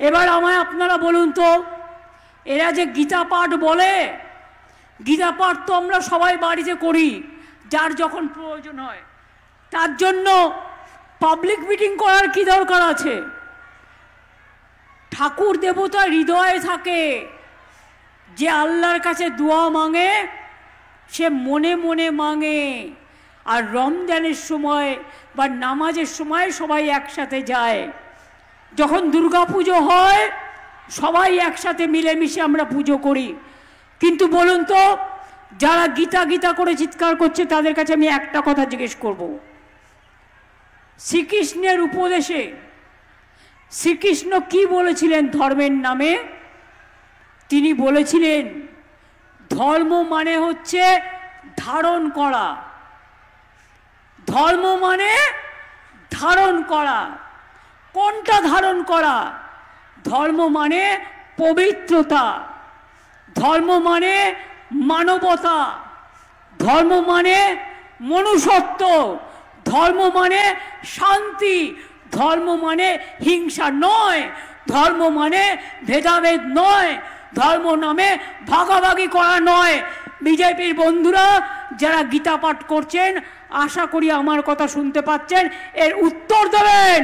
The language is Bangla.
এবার আমায় আপনারা বলুন তো, এরা যে গীতা পাঠ বলে, গীতা পাঠ তো আমরা সবাই বাড়িতে করি যার যখন প্রয়োজন হয়, তার জন্য পাবলিক মিটিং করার কি দরকার আছে? ঠাকুর দেবতা হৃদয়ে থাকে, যে আল্লাহর কাছে দোয়া মাঙে সে মনে মনে মাঙে। আর রমজানের সময় বা নামাজের সময় সবাই একসাথে যায়, যখন দুর্গা পুজো হয় সবাই একসাথে মিলেমিশে আমরা পুজো করি। কিন্তু বলুন তো, যারা গীতা গীতা করে চিৎকার করছে তাদের কাছে আমি একটা কথা জিজ্ঞেস করব। শ্রীকৃষ্ণের উপদেশে শ্রীকৃষ্ণ কি বলেছিলেন ধর্মের নামে? তিনি বলেছিলেন ধর্ম মানে হচ্ছে ধারণ করা। ধর্ম মানে ধারণ করা। কোনটা ধারণ করা? ধর্ম মানে পবিত্রতা, ধর্ম মানে মানবতা, ধর্ম মানে মনুষ্যত্ব, ধর্ম মানে শান্তি, ধর্ম মানে হিংসা নয়, ধর্ম মানে ভেদাভেদ নয়, ধর্ম নামে ভাগাভাগি করা নয়। বিজেপির বন্ধুরা যারা গীতা পাঠ করছেন, আশা করি আমার কথা শুনতে পাচ্ছেন, এর উত্তর দেবেন।